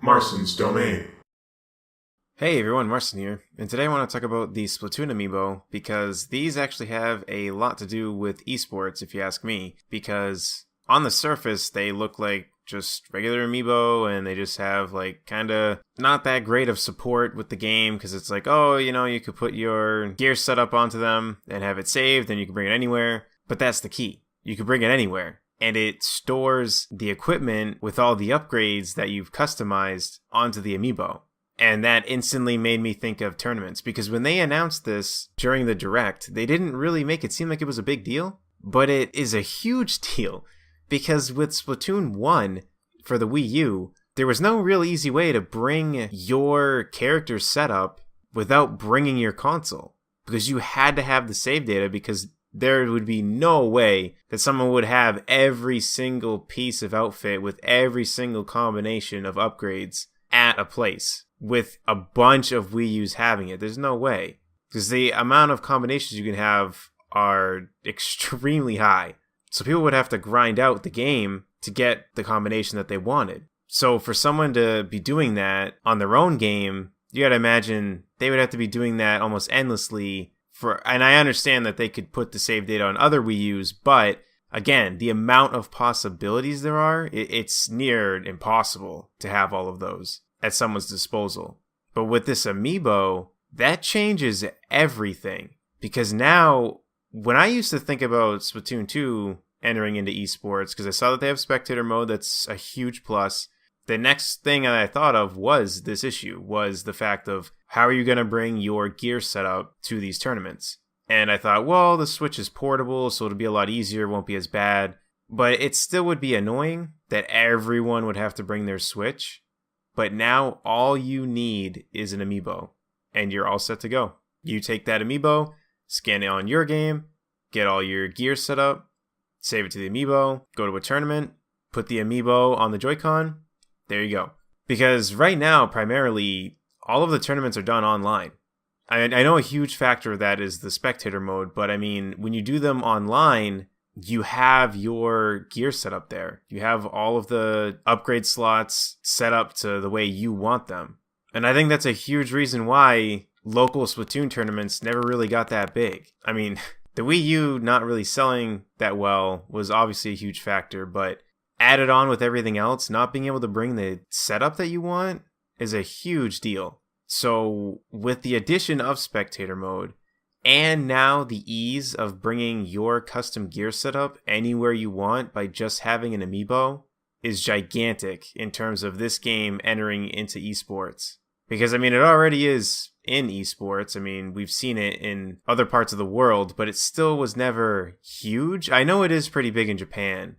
Marston's Domain. Hey everyone, Marston here, and today I want to talk about the Splatoon amiibo because these actually have a lot to do with esports if you ask me, because on the surface they look like just regular amiibo and they just have like kinda not that great of support with the game because it's like, oh, you could put your gear set up onto them and have it saved and you can bring it anywhere, but that's the key. You can bring it anywhere. And it stores the equipment with all the upgrades that you've customized onto the amiibo. And that instantly made me think of tournaments, because when they announced this during the Direct, they didn't really make it seem like it was a big deal, but it is a huge deal, because with Splatoon 1 for the Wii U, there was no real easy way to bring your character setup without bringing your console, because you had to have the save data, because there would be no way that someone would have every single piece of outfit with every single combination of upgrades at a place with a bunch of Wii U's having it. There's no way, because the amount of combinations you can have are extremely high. So people would have to grind out the game to get the combination that they wanted. So for someone to be doing that on their own game, you gotta imagine they would have to be doing that almost endlessly. And I understand that they could put the save data on other Wii U's, but again, the amount of possibilities there are, it's near impossible to have all of those at someone's disposal. But with this amiibo, that changes everything. Because now, when I used to think about Splatoon 2 entering into esports, because I saw that they have spectator mode, that's a huge plus. The next thing that I thought of was this issue, was the fact of how are you going to bring your gear setup to these tournaments? And I thought, well, the Switch is portable, so it'll be a lot easier, won't be as bad. But it still would be annoying that everyone would have to bring their Switch. But now all you need is an amiibo, and you're all set to go. You take that amiibo, scan it on your game, get all your gear set up, save it to the amiibo, go to a tournament, put the amiibo on the Joy-Con. There you go. Because right now, primarily, all of the tournaments are done online. I know a huge factor of that is the spectator mode, but I mean, when you do them online, you have your gear set up there. You have all of the upgrade slots set up to the way you want them. And I think that's a huge reason why local Splatoon tournaments never really got that big. I mean, the Wii U not really selling that well was obviously a huge factor, but added on with everything else, not being able to bring the setup that you want is a huge deal. So with the addition of spectator mode, and now the ease of bringing your custom gear setup anywhere you want by just having an amiibo is gigantic in terms of this game entering into esports. Because, I mean, it already is in esports. I mean, we've seen it in other parts of the world, but it still was never huge. I know it is pretty big in Japan,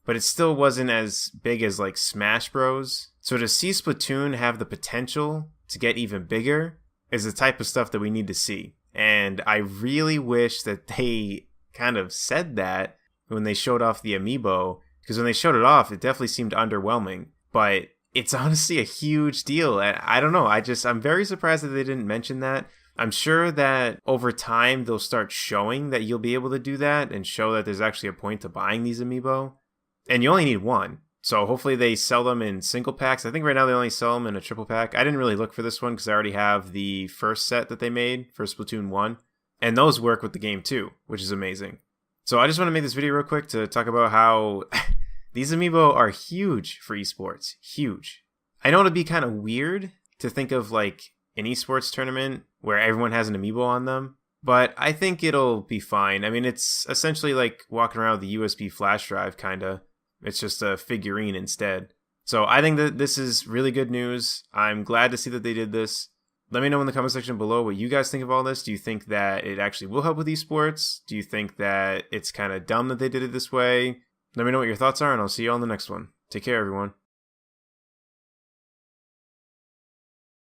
but it still wasn't as big as like Smash Bros. So to see Splatoon have the potential to get even bigger is the type of stuff that we need to see. And I really wish that they kind of said that when they showed off the amiibo, because when they showed it off, it definitely seemed underwhelming. But it's honestly a huge deal. And I don't know, I'm very surprised that they didn't mention that. I'm sure that over time they'll start showing that you'll be able to do that and show that there's actually a point to buying these amiibo. And you only need one. So hopefully they sell them in single packs. I think right now they only sell them in a triple pack. I didn't really look for this one because I already have the first set that they made for Splatoon 1. And those work with the game too, which is amazing. So I just want to make this video real quick to talk about how these amiibo are huge for esports. Huge. I know it'd be kind of weird to think of like an esports tournament where everyone has an amiibo on them, but I think it'll be fine. I mean, it's essentially like walking around with a USB flash drive, kind of. It's just a figurine instead. So I think that this is really good news. I'm glad to see that they did this. Let me know in the comment section below what you guys think of all this. Do you think that it actually will help with esports? Do you think that it's kind of dumb that they did it this way? Let me know what your thoughts are, and I'll see you on the next one. Take care, everyone.